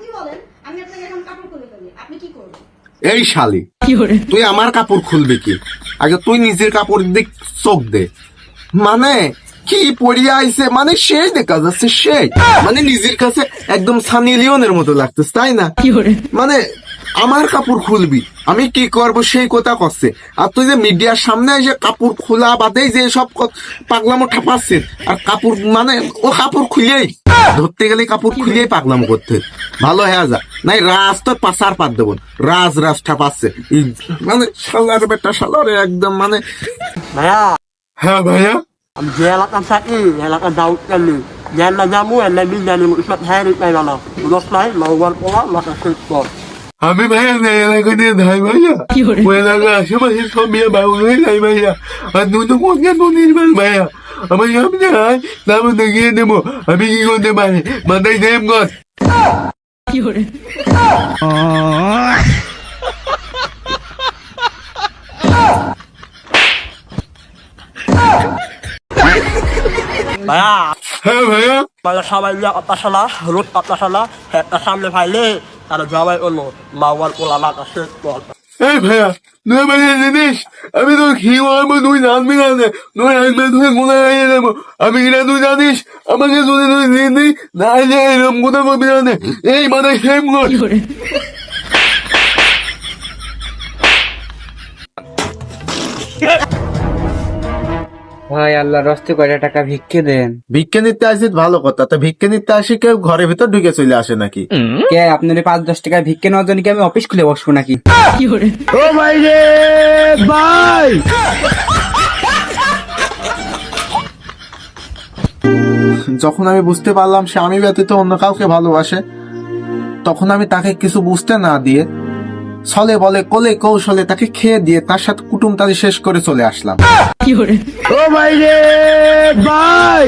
আপনি বলেন আমি আপনাকে এখন কাপড় খুলে ফেলি, আপনি কি করবেন? এই শালি, তুই আমার কাপড় খুলবি কি? আগে তুই নিজের কাপড় দিক চোখ দে। মানে কি পড়িয়া আইছে, মানে সেই দেখা যাচ্ছে সেই, মানে নিজের কাছে একদম সানি লিওনের মতো লাগতেছে, তাই না? মানে আমার কাপড় খুলবি, আমি কি করব সেই কথা করছে। আর তুই যে মিডিয়ার সামনে এসে কাপড় খোলা বাদেই যে সব পাগলামো ঠাপাচ্ছে, আর কাপড় মানে ও কাপড় খুলেই ধরতে গেলে কাপড় খুলেই পাগলামো করতে। ভালো হয়ে যা, নাই রাজ তোর পাশার পাত দেবো, রাজ রাজ ঠাপাচ্ছে মানে শালার বেটা শালারে একদম মানে। ভাইয়া, হ্যাঁ ভাইয়া, আমি যে এলাকার থাকি এলাকার দাউদ কালি জ্ঞান না জামু এনে বিল জানি ইসব হ্যাঁ রিট নাই বানা বুঝছ নাই মাওয়ার পোলা মাথা শেষ কর। আমি ভাইয়া এলাকা দিয়ে ধাই ভাইয়া, ওই এলাকার আশেপাশে সব মেয়ে বাবু হয়ে যায় ভাইয়া। আর নতুন কোনকে নির্মাণ ভাইয়া, আমার সামনে আয় তারপর দেখিয়ে দেবো আমি কি করতে পারি। মাথায় সেম কর। ভাইয়া, হ্যাঁ ভাইয়া, মানে সবাই মিলে পাতাশালা রোড পাতাশালা একটা সামনে ফাইলে তারা জবাই করলো মাওয়ার পোলা মাথা শেষ কর। এই ভাইয়া, তুই ভাইয়া জিনিস আমি তোর কি করবো তুই জানবি না, তুই একবার তুই কোথায় লাগিয়ে দেবো আমি কিনা তুই জানিস। আমাকে যদি তুই দিয়ে দিই না যে এরকম কোথা করবি না, এই মাথায় সেম কর। ভাই আল্লাহর রাস্তে কয়টা টাকা ভিক্ষে দেন। ভিক্ষে নিতে আসিস ভালো কথা, তো ভিক্ষে নিতে আসি কেউ ঘরের ভিতর ঢুকে চলে আসে নাকি? কে আপনার 5-10 টাকা ভিক্ষে নেওয়ার জন্য কি আমি অফিস খুলে বসবো নাকি? ও ভাই রে ভাই, যখন আমি বুঝতে পারলাম সে আমি ব্যতীত অন্য কাউকে ভালোবাসে, তখন আমি তাকে কিছু বুঝতে না দিয়ে ছলে বলে কোলে কৌশলে তাকে খেয়ে দিয়ে তার সাথে কুটুম তাদের শেষ করে চলে আসলাম। ও ভাই রে ভাই,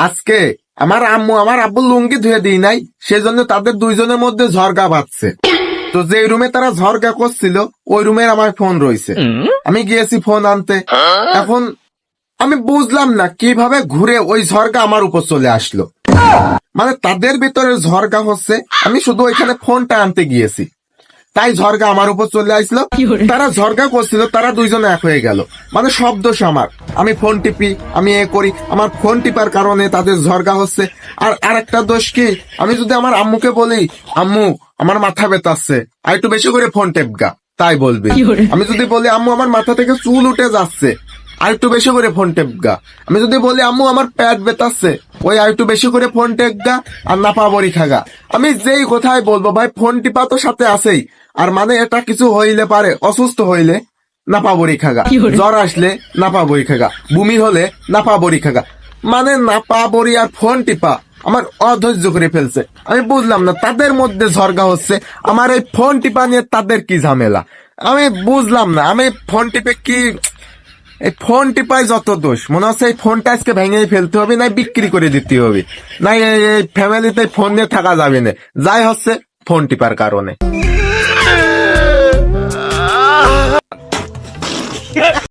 আজকে আমার আম্মু আমার আব্বুর লুঙ্গি ধুয়ে দিই নাই, সেজন্য তাদের দুইজনের মধ্যে ঝরগা বাঁধছে। তো যে রুমে তারা ঝরগা করছিল ওই রুমের আমার ফোন রয়েছে, আমি গিয়েছি ফোন আনতে। এখন আমি বুঝলাম না কিভাবে ঘুরে ওই ঝরগা আমার উপর চলে আসলো। মানে তাদের ভিতরে ঝরগা হচ্ছে, আমি শুধু ওইখানে ফোনটা আনতে গিয়েছি তাই ঝরগা আমার উপর চলে আসলো। তারা ঝরগা করছিল, তারা দুইজন এক হয়ে গেল। মানে সব দোষ আমার, আমি ফোন টিপি, আমি এ করি, আমার ফোন টিপার কারণে তাদের ঝরগা হচ্ছে। আর আরেকটা দোষ কি, আমি যদি আমার আম্মুকে বলি আম্মু আমার মাথা ব্যথাচ্ছে আর একটু বেশি করে ফোন টেপগা, তাই বলবে। আমি যদি বলি আম্মু আমার মাথা থেকে চুল উঠে যাচ্ছে আর একটু বেশি করে ফোন টেপগা, আমি যদি বলি আম্মু আমার পেট ব্যথাচ্ছে ওই আর একটু বেশি করে ফোন টেপগা আর নাপা বড়ি খাগা। আমি যেই কোথায় বলবো ভাই ফোন টিপা তো সাথে আছেই, আর মানে এটা কিছু হইলে পারে, অসুস্থ হইলে নাপা বড়ি খাগা, জ্বর আসলে নাপা বড়ি খাগা, বমি হলে নাপা বড়ি খাগা, মানে নাপা বড়ি আর ফোন টিপা আমার অধৈর্য করে ফেলছে। আমি বুঝলাম না তাদের মধ্যে ঝরগা হচ্ছে, আমার এই ফোন টিপা নিয়ে তাদের কি ঝামেলা আমি বুঝলাম না। আমি ফোন টিপে কি, এই ফোন টিপায় যত দোষ, মনে হচ্ছে এই ফোনটা আজকে ভেঙে ফেলতে হবে, না বিক্রি করে দিতে হবে, না এই ফ্যামিলিতে ফোন নিয়ে থাকা যাবে না, যাই হচ্ছে ফোন টিপার কারণে।